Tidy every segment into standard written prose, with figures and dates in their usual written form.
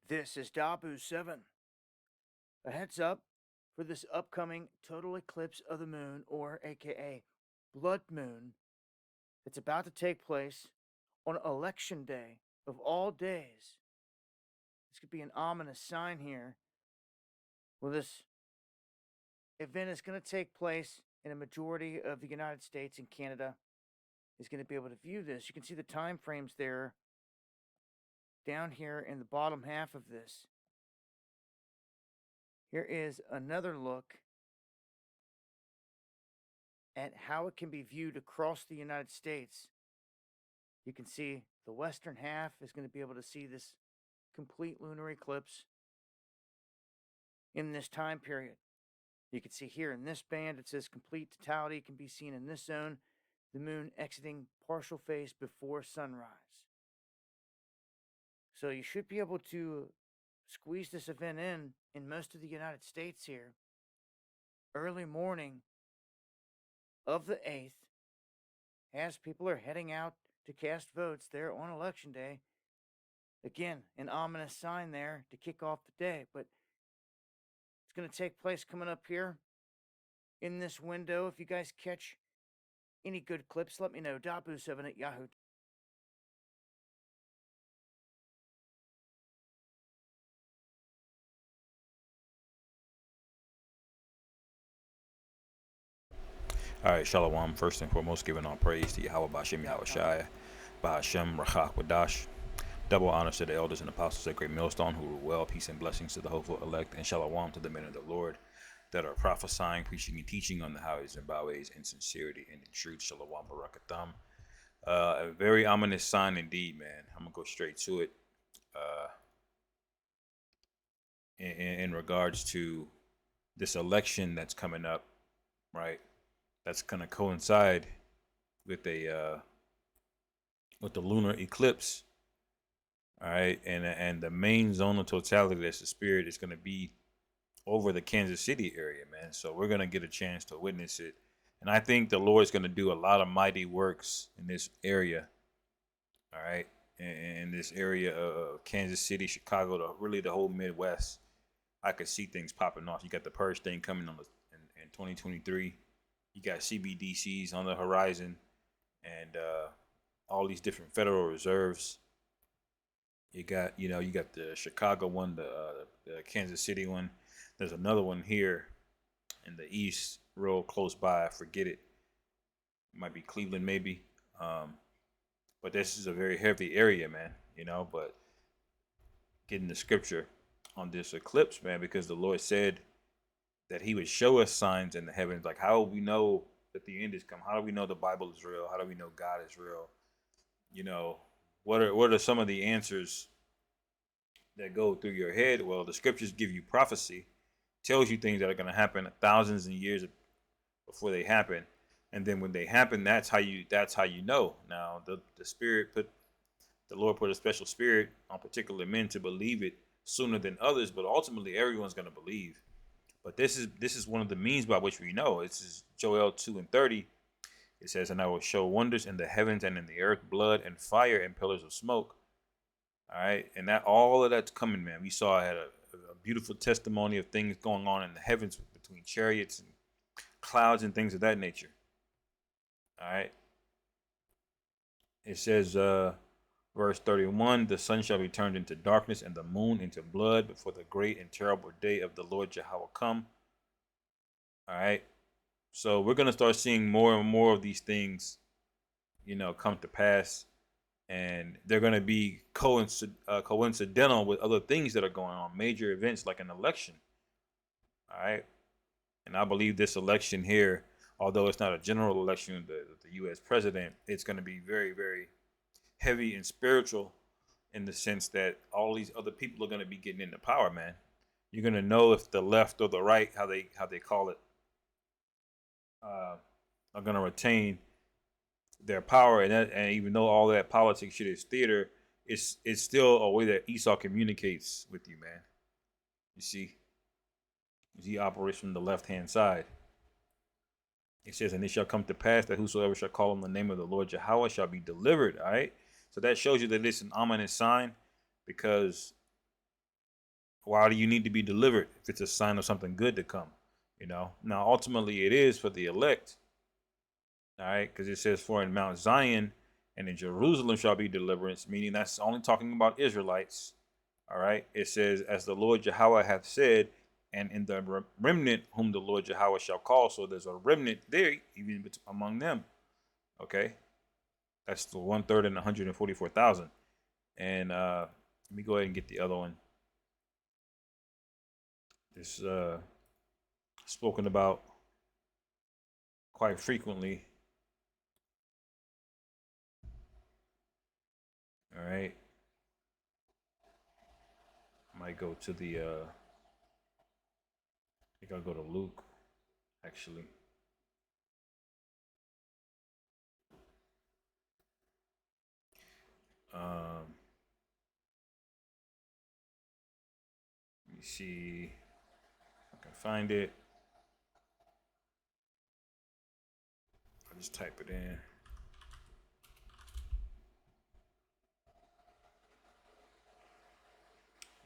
This is Dabu7. A heads up for this upcoming total eclipse of the moon, or aka blood moon, that's about to take place on election day of all days. This could be an ominous sign here. Well, this event is going to take place in a majority of the United States and Canada is going to be able to view this. You can see the time frames there down here in the bottom half of this. Here is another look at how it can be viewed across the United States. You can see the western half is going to be able to see this complete lunar eclipse in this time period. You can see here in this band, it says complete totality can be seen in this zone, the moon exiting partial phase before sunrise. So you should be able to squeeze this event in most of the United States here early morning of the 8th, as people are heading out to cast votes there on election day. Again, an ominous sign there to kick off the day, but it's going to take place coming up here in this window. If you guys catch any good clips, let me know. Dabu7 at Yahoo. All right, Shalom. First and foremost, giving all praise to Yahweh Bashem Yahweh Shai, Bahashem Rachak Wadash. Double honors to the elders and apostles at Great Millstone who rule well. Peace and blessings to the hopeful elect, and Shalom to the men of the Lord that are prophesying, preaching, and teaching on the highways and byways in sincerity and in truth. Shalom Barakatam. A very ominous sign indeed, man. I'm gonna go straight to it. In regards to this election that's coming up, right? That's gonna coincide with a with the lunar eclipse. All right, and the main zone of totality that's the spirit is going to be over the Kansas City area, man. So we're going to get a chance to witness it, and I think the Lord's going to do a lot of mighty works in this area. All right, in this area of Kansas City, Chicago, really the whole Midwest. I could see things popping off. You got the purge thing coming on in 2023. You got CBDCs on the horizon, and all these different Federal Reserves. You got the Chicago one, the Kansas City one. There's another one here in the east, real close by. I forget it. It might be Cleveland, maybe. But this is a very heavy area, man. But getting the scripture on this eclipse, man, because the Lord said that He would show us signs in the heavens. Like, how do we know that the end is come? How do we know the Bible is real? How do we know God is real? What are some of the answers that go through your head? Well, the scriptures give you prophecy, tells you things that are going to happen thousands of years before they happen, and then when they happen, that's how you know. Now, the Lord put a special spirit on particular men to believe it sooner than others, but ultimately everyone's going to believe. But this is one of the means by which we know. It's Joel 2:30. It says, "And I will show wonders in the heavens and in the earth, blood and fire and pillars of smoke." All right, and that all of that's coming, man. We saw I had a beautiful testimony of things going on in the heavens between chariots and clouds and things of that nature. All right, it says, verse 31: "The sun shall be turned into darkness and the moon into blood before the great and terrible day of the Lord Jehovah come." All right, so we're gonna start seeing more and more of these things, come to pass, and they're going to be coincidental with other things that are going on, major events like an election. All right, and I believe this election here, although it's not a general election, the U.S. president, it's going to be very, very heavy and spiritual, in the sense that all these other people are going to be getting into power, man. You're going to know if the left or the right, how they call it, are going to retain their power, and even though all that politics shit is theater, it's still a way that Esau communicates with you, man. You see, he operates from the left hand side. It says, "And it shall come to pass that whosoever shall call on the name of the Lord Jehovah shall be delivered." All right, so that shows you that it's an ominous sign, because Why do you need to be delivered if it's a sign of something good to come? Now ultimately it is for the elect. All right, because it says, "For in Mount Zion and in Jerusalem shall be deliverance," meaning that's only talking about Israelites. All right, it says, "As the Lord Yahweh hath said, and in the remnant whom the Lord Yahweh shall call." So there's a remnant there, even among them. Okay, that's the 1/3 and 144,000. And let me go ahead and get the other one. This spoken about quite frequently. All right. Might go to the I think I'll go to Luke, actually. Let me see if I can find it. I'll just type it in.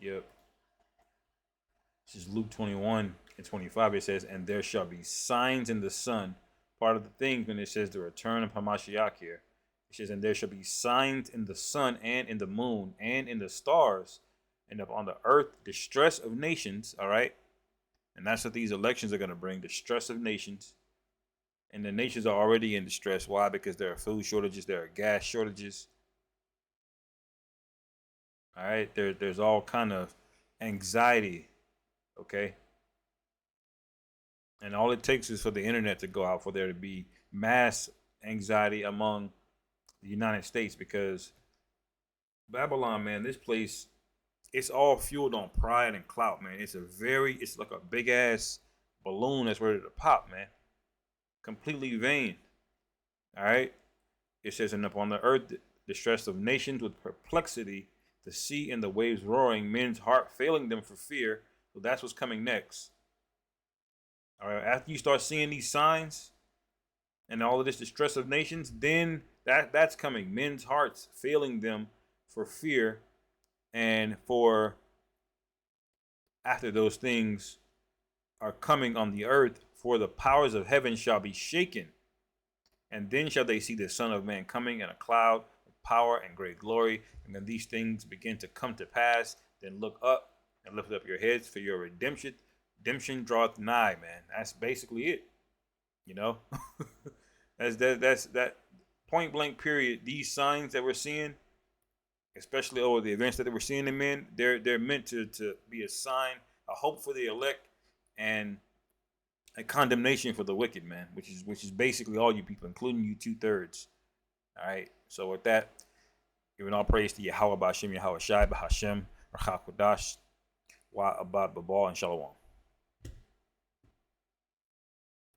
Yep. This is Luke 21 and 25. It says, "And there shall be signs in the sun." Part of the thing when it says the return of Hamashiach here, it says, "And there shall be signs in the sun and in the moon and in the stars, and upon the earth distress of nations." All right. And that's what these elections are going to bring, distress of nations. And the nations are already in distress. Why? Because there are food shortages, there are gas shortages. All right. There's all kind of anxiety. Okay. And all it takes is for the internet to go out for there to be mass anxiety among the United States, because Babylon, man, this place, it's all fueled on pride and clout, man. It's like a big ass balloon that's ready to pop, man. Completely vain. All right. It says, "And upon the earth, distress of nations with perplexity, the sea and the waves roaring, men's heart failing them for fear." So that's what's coming next. All right. After you start seeing these signs and all of this distress of nations, then that's coming. Men's hearts failing them for fear, and for after those things are coming on the earth, for the powers of heaven shall be shaken. And then shall they see the Son of Man coming in a cloud with power and great glory. And then these things begin to come to pass. Then look up and lift up your heads, for your redemption draweth nigh, man. That's basically it. You know? that's that point blank period. These signs that we're seeing, especially over the events that we're seeing them in, they're meant to be a sign, a hope for the elect, and a condemnation for the wicked, man, which is basically all you people, including you 2/3. All right. So with that, giving all praise to Yahweh Ba'Shem, Yahweh Shai, Ba'Hashem, Rachakodash, Wa Abad Babal, and Shalom.